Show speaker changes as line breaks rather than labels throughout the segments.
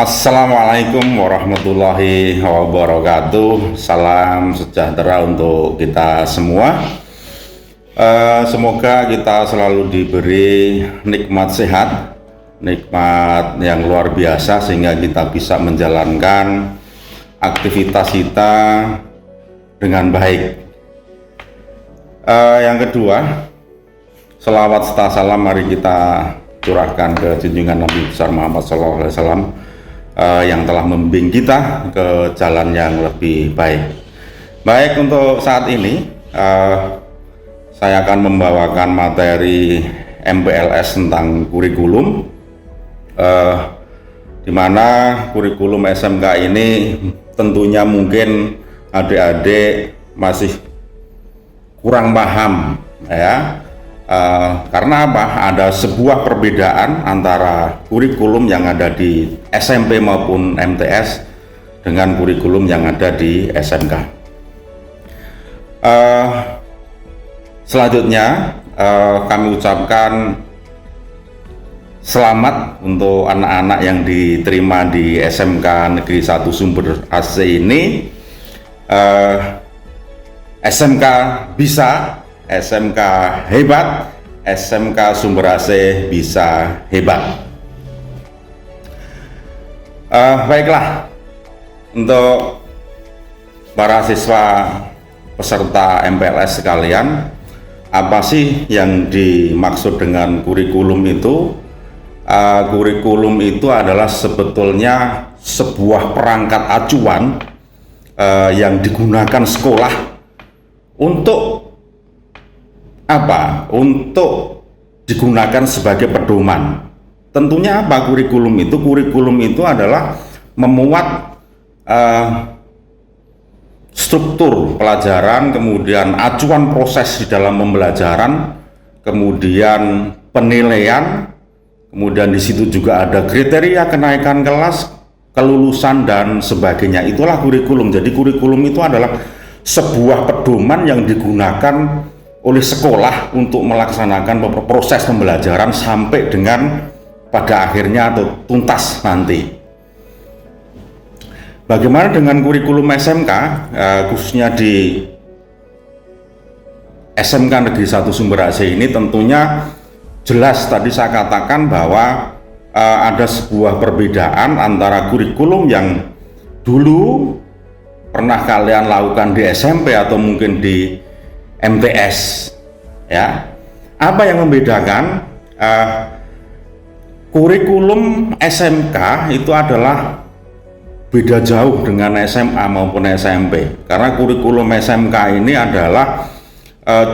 Assalamualaikum warahmatullahi wabarakatuh. Salam sejahtera untuk kita semua. Semoga kita selalu diberi nikmat sehat, nikmat yang luar biasa sehingga kita bisa menjalankan aktivitas kita dengan baik. Yang kedua, selawat serta salam mari kita curahkan ke junjungan Nabi besar Muhammad SAW yang telah membimbing kita ke jalan yang lebih baik. Baik, untuk saat ini saya akan membawakan materi MPLS tentang kurikulum, di mana kurikulum SMK ini tentunya mungkin adik-adik masih kurang paham ya. Karena apa? Ada sebuah perbedaan antara kurikulum yang ada di SMP maupun MTS dengan kurikulum yang ada di SMK. Selanjutnya kami ucapkan selamat untuk anak-anak yang diterima di SMK Negeri 1 Sumber AC ini. SMK bisa, SMK hebat, SMK Sumber AC bisa hebat. Baiklah, untuk para siswa peserta MPLS sekalian, apa sih yang dimaksud dengan kurikulum itu? Kurikulum itu adalah sebetulnya sebuah perangkat acuan yang digunakan sekolah untuk apa? Untuk digunakan sebagai pedoman. Tentunya apa kurikulum itu? Kurikulum itu adalah memuat struktur pelajaran, kemudian acuan proses di dalam pembelajaran, kemudian penilaian, kemudian di situ juga ada kriteria kenaikan kelas, kelulusan dan sebagainya. Itulah kurikulum. Jadi kurikulum itu adalah sebuah pedoman yang digunakan oleh sekolah untuk melaksanakan proses pembelajaran sampai dengan pada akhirnya atau tuntas nanti. Bagaimana dengan kurikulum SMK, khususnya di SMK Negeri 1 Sumber AC ini? Tentunya jelas tadi saya katakan bahwa ada sebuah perbedaan antara kurikulum yang dulu pernah kalian lakukan di SMP atau mungkin di MTS ya. Apa yang membedakan? Kurikulum SMK itu adalah beda jauh dengan SMA maupun SMP, karena kurikulum SMK ini adalah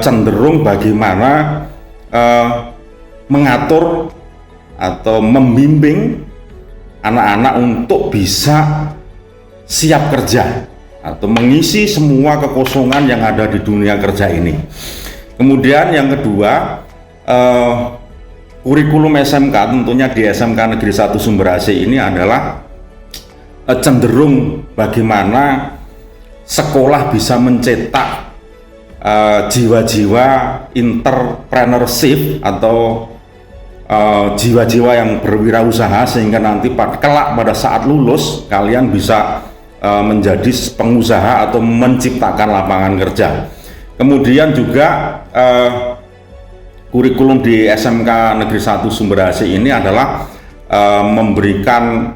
cenderung bagaimana mengatur atau membimbing anak-anak untuk bisa siap kerja atau mengisi semua kekosongan yang ada di dunia kerja ini. Kemudian yang kedua, kurikulum SMK tentunya di SMK Negeri 1 Sumber AC ini adalah cenderung bagaimana sekolah bisa mencetak jiwa-jiwa entrepreneurship atau jiwa-jiwa yang berwirausaha sehingga nanti kelak pada saat lulus kalian bisa menjadi pengusaha atau menciptakan lapangan kerja. Kemudian juga kurikulum di SMK Negeri 1 Sumber AC ini adalah memberikan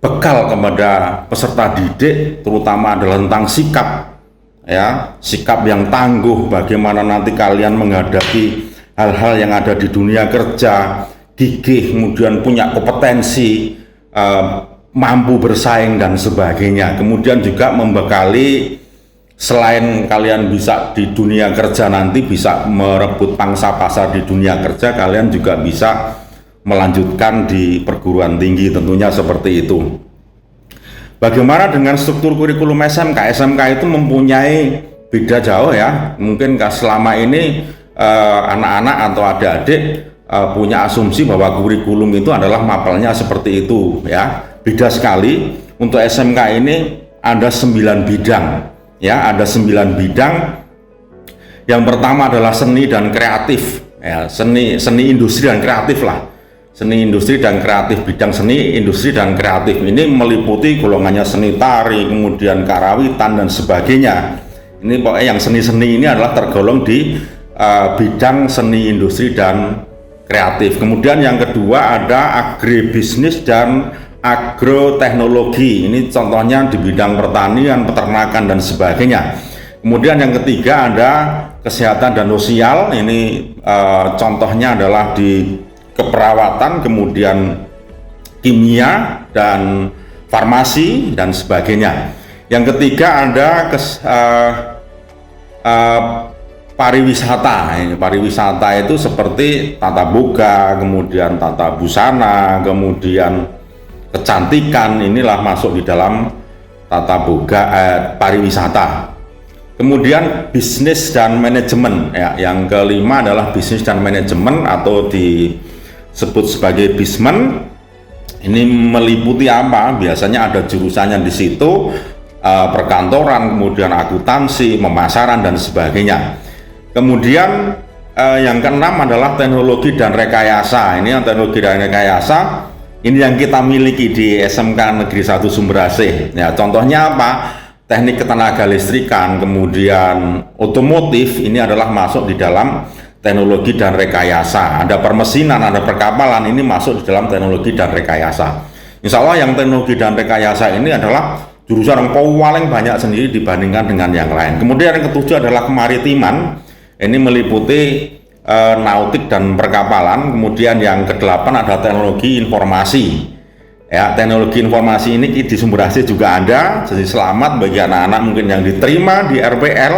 bekal kepada peserta didik, terutama adalah tentang sikap ya, sikap yang tangguh, bagaimana nanti kalian menghadapi hal-hal yang ada di dunia kerja, gigih, kemudian punya kompetensi, mampu bersaing dan sebagainya. Kemudian juga membekali, selain kalian bisa di dunia kerja nanti bisa merebut pangsa pasar di dunia kerja, kalian juga bisa melanjutkan di perguruan tinggi, tentunya seperti itu. Bagaimana dengan struktur kurikulum SMK? SMK itu mempunyai beda jauh ya. Mungkin selama ini anak-anak atau adik-adik punya asumsi bahwa kurikulum itu adalah mapelnya seperti itu ya. Beda sekali. Untuk SMK ini ada 9 bidang ya, ada 9 bidang. Yang pertama adalah seni dan kreatif ya, seni industri dan kreatif lah. Seni industri dan kreatif, bidang seni, industri dan kreatif ini meliputi golongannya seni tari, kemudian karawitan dan sebagainya. Ini pokoknya yang seni-seni ini adalah tergolong di bidang seni industri dan kreatif. Kemudian yang kedua ada agribisnis dan agroteknologi. Ini contohnya di bidang pertanian, peternakan dan sebagainya. Kemudian yang ketiga ada kesehatan dan sosial. Ini contohnya adalah di keperawatan, kemudian kimia dan farmasi dan sebagainya. Yang ketiga ada pariwisata. Pariwisata itu seperti tata boga, kemudian tata busana, kemudian kecantikan, inilah masuk di dalam tata boga pariwisata. Kemudian bisnis dan manajemen, ya. Yang kelima adalah bisnis dan manajemen atau disebut sebagai bismen. Ini meliputi apa? Biasanya ada jurusannya di situ, perkantoran, kemudian akuntansi, pemasaran dan sebagainya. Kemudian yang keenam adalah teknologi dan rekayasa. Ini yang teknologi dan rekayasa ini yang kita miliki di SMK Negeri 1 Sumberasih. Ya, contohnya apa? Teknik ketenaga listrikan, kemudian otomotif, ini adalah masuk di dalam teknologi dan rekayasa. Ada permesinan, ada perkapalan, ini masuk di dalam teknologi dan rekayasa. Insya Allah yang teknologi dan rekayasa ini adalah jurusan yang paling banyak sendiri dibandingkan dengan yang lain. Kemudian yang ketujuh adalah kemaritiman. Ini meliputi nautik dan perkapalan. Kemudian yang kedelapan ada teknologi informasi. Ya, teknologi informasi ini di Sumberasih juga ada. Jadi selamat bagi anak-anak mungkin yang diterima di RPL,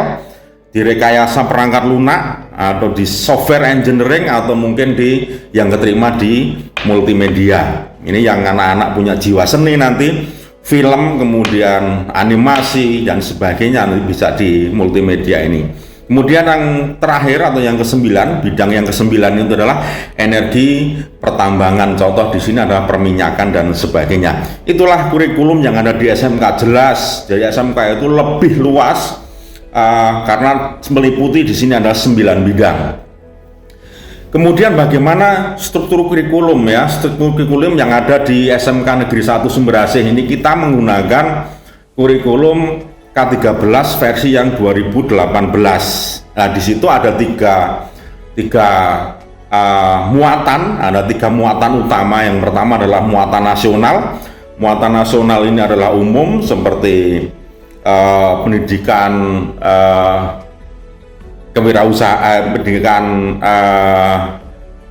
di rekayasa perangkat lunak, atau di software engineering, atau mungkin di yang keterima di multimedia. Ini yang anak-anak punya jiwa seni nanti, film, kemudian animasi dan sebagainya nanti bisa di multimedia ini. Kemudian yang terakhir atau yang kesembilan, bidang yang kesembilan itu adalah energi pertambangan. Contoh di sini adalah perminyakan dan sebagainya. Itulah kurikulum yang ada di SMK. Jelas, jadi SMK itu lebih luas karena meliputi di sini ada 9 bidang. Kemudian bagaimana struktur kurikulum, ya? Struktur kurikulum yang ada di SMK Negeri 1 Sumberasih ini, kita menggunakan kurikulum K13 versi yang 2018. Nah, di situ ada tiga muatan, ada 3 muatan utama. Yang pertama adalah muatan nasional. Muatan nasional ini adalah umum seperti pendidikan kewirausahaan, pendidikan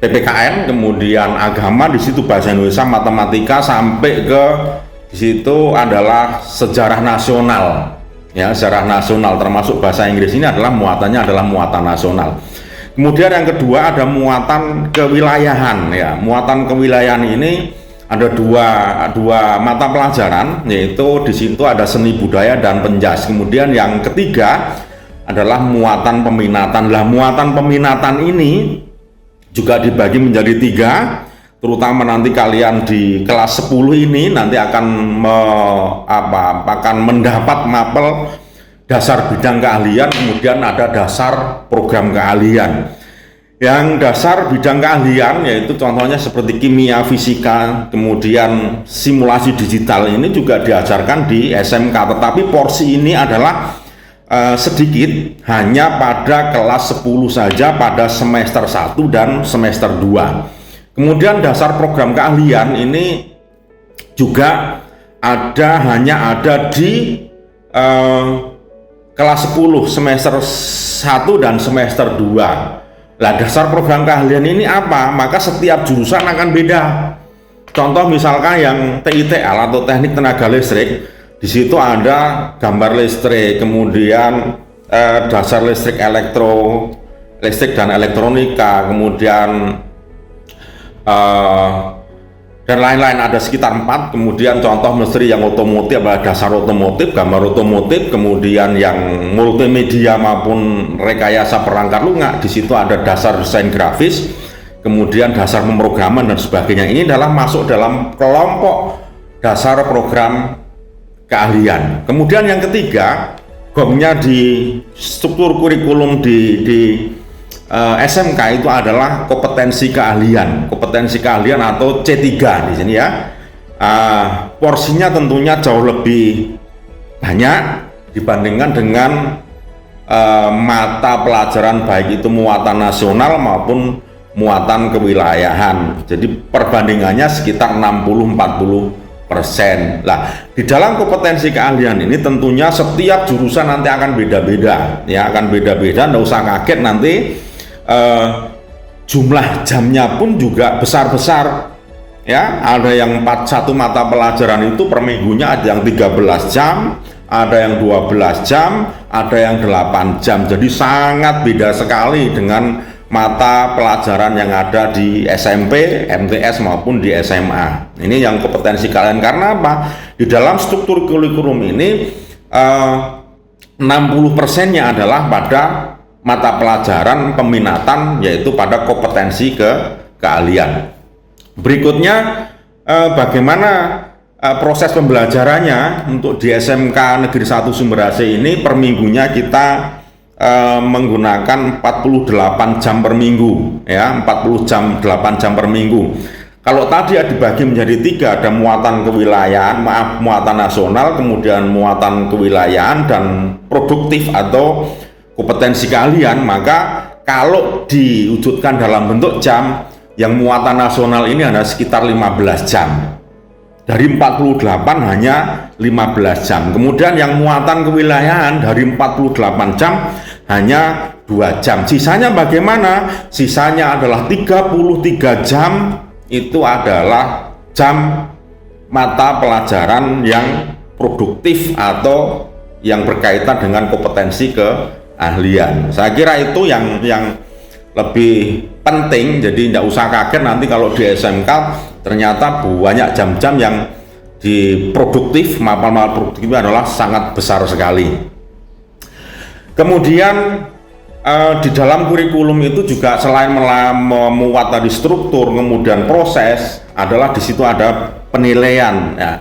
PPKN, kemudian agama, di situ bahasa Indonesia, matematika, sampai ke di situ adalah sejarah nasional. Ya, sejarah nasional termasuk bahasa Inggris, ini adalah muatannya adalah muatan nasional. Kemudian yang kedua ada muatan kewilayahan. Ya, muatan kewilayahan ini ada dua mata pelajaran, yaitu di situ ada seni budaya dan penjas. Kemudian yang ketiga adalah muatan peminatan. Lah, muatan peminatan ini juga dibagi menjadi 3, terutama nanti kalian di kelas 10 ini nanti akan akan mendapat mapel dasar bidang keahlian, kemudian ada dasar program keahlian. Yang dasar bidang keahlian yaitu contohnya seperti kimia, fisika, kemudian simulasi digital, ini juga diajarkan di SMK, tetapi porsi ini adalah sedikit, hanya pada kelas 10 saja pada semester 1 dan semester 2. Kemudian dasar program keahlian ini juga hanya ada di kelas 10 semester 1 dan semester 2. Lah, dasar program keahlian ini apa? Maka setiap jurusan akan beda. Contoh misalkan yang TITL atau teknik tenaga listrik, di situ ada gambar listrik, kemudian dasar listrik, listrik dan elektronika, kemudian dan lain-lain, ada sekitar 4. Kemudian contoh misteri yang otomotif adalah dasar otomotif, gambar otomotif, kemudian yang multimedia maupun rekayasa perangkat lunak, di situ ada dasar desain grafis, kemudian dasar pemrograman dan sebagainya. Ini adalah masuk dalam kelompok dasar program keahlian. Kemudian yang ketiga, gongnya di struktur kurikulum di SMK itu adalah kompetensi keahlian atau C3 di sini ya. Porsinya tentunya jauh lebih banyak dibandingkan dengan mata pelajaran baik itu muatan nasional maupun muatan kewilayahan. Jadi perbandingannya sekitar 60-40%. Lah, di dalam kompetensi keahlian ini tentunya setiap jurusan nanti akan beda-beda ya, nggak usah kaget nanti jumlah jamnya pun juga besar-besar ya. Ada yang satu mata pelajaran itu per minggunya ada yang 13 jam, ada yang 12 jam, ada yang 8 jam. Jadi sangat beda sekali dengan mata pelajaran yang ada di SMP, MTS maupun di SMA. Ini yang kompetensi kalian. Karena apa? Di dalam struktur kurikulum ini 60%-nya adalah pada mata pelajaran peminatan, yaitu pada kompetensi keahlian. Berikutnya bagaimana proses pembelajarannya untuk di SMK Negeri 1 Sumber AC ini. Per minggunya kita menggunakan 48 jam per minggu ya, 8 jam per minggu. Kalau tadi dibagi menjadi 3, ada muatan kewilayahan, muatan nasional, kemudian muatan kewilayahan dan produktif atau kompetensi keahlian, maka kalau diwujudkan dalam bentuk jam, yang muatan nasional ini ada sekitar 15 jam. Dari 48 hanya 15 jam. Kemudian yang muatan kewilayahan dari 48 jam hanya 2 jam. Sisanya bagaimana? Sisanya adalah 33 jam, itu adalah jam mata pelajaran yang produktif atau yang berkaitan dengan kompetensi keahlian. Saya kira itu yang lebih penting. Jadi tidak usah kaget nanti kalau di SMK ternyata banyak jam-jam yang di produktif, mapel-mapel produktif adalah sangat besar sekali. Kemudian di dalam kurikulum itu juga selain memuat tadi struktur, kemudian proses, adalah di situ ada penilaian. Ya.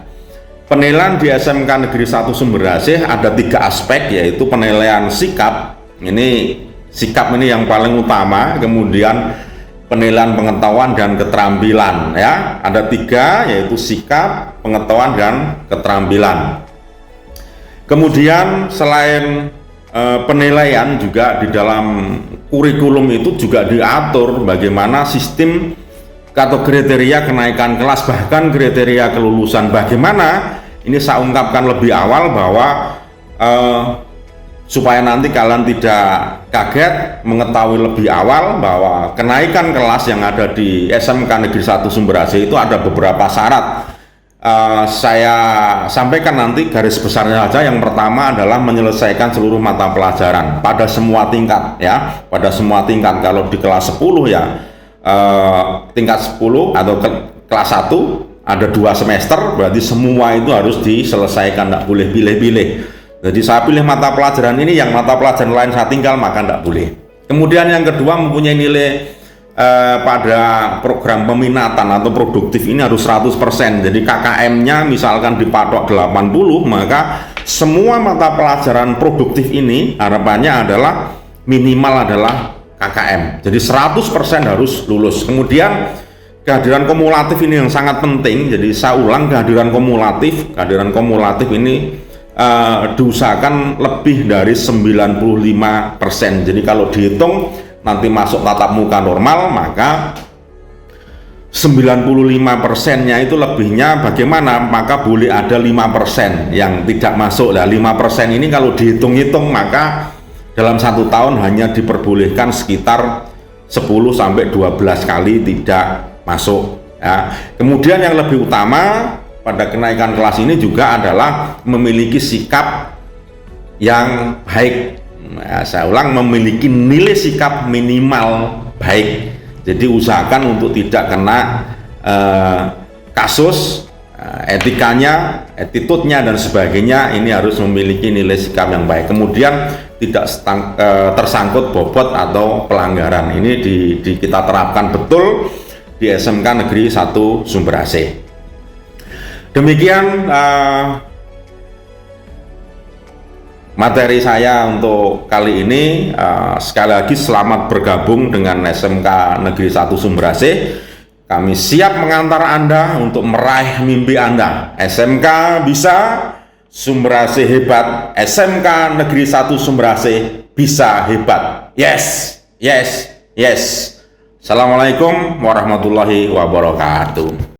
Penilaian di SMK Negeri 1 Sumber AC ada 3 aspek, yaitu penilaian sikap. Ini sikap ini yang paling utama, kemudian penilaian pengetahuan dan keterampilan ya. Ada 3, yaitu sikap, pengetahuan dan keterampilan. Kemudian selain penilaian juga di dalam kurikulum itu juga diatur bagaimana sistem atau kriteria kenaikan kelas, bahkan kriteria kelulusan. Bagaimana ini saya ungkapkan lebih awal bahwa supaya nanti kalian tidak kaget mengetahui lebih awal bahwa kenaikan kelas yang ada di SMK Negeri 1 Sumber AC itu ada beberapa syarat. Saya sampaikan nanti garis besarnya saja. Yang pertama adalah menyelesaikan seluruh mata pelajaran pada semua tingkat ya, pada semua tingkat. Kalau di kelas 10 ya tingkat 10 atau kelas 1 ada 2 semester, berarti semua itu harus diselesaikan, tidak boleh pilih-pilih. Jadi saya pilih mata pelajaran ini, yang mata pelajaran lain saya tinggal, maka tidak boleh. Kemudian yang kedua, mempunyai nilai pada program peminatan atau produktif ini harus 100%. Jadi KKM-nya misalkan dipatok 80, maka semua mata pelajaran produktif ini harapannya adalah minimal adalah KKM. Jadi 100% harus lulus. Kemudian kehadiran kumulatif ini yang sangat penting. Jadi saya ulang, kehadiran kumulatif ini diusahakan lebih dari 95%. Jadi kalau dihitung nanti masuk tatap muka normal, maka 95%-nya itu lebihnya bagaimana? Maka boleh ada 5% yang tidak masuk. Nah, 5% ini kalau dihitung-hitung maka dalam 1 tahun hanya diperbolehkan sekitar 10-12 kali tidak masuk ya. Kemudian yang lebih utama pada kenaikan kelas ini juga adalah memiliki sikap yang baik. Nah, saya ulang, memiliki nilai sikap minimal baik. Jadi usahakan untuk tidak kena kasus, etikanya, attitude-nya dan sebagainya. Ini harus memiliki nilai sikap yang baik. Kemudian tidak tersangkut bobot atau pelanggaran. Ini kita terapkan betul di SMK Negeri 1 Sumber AC. Demikian materi saya untuk kali ini. Sekali lagi selamat bergabung dengan SMK Negeri 1 Sumberasih. Kami siap mengantar Anda untuk meraih mimpi Anda. SMK bisa, Sumberasih hebat. SMK Negeri 1 Sumberasih bisa hebat. Yes, yes, yes. Assalamualaikum warahmatullahi wabarakatuh.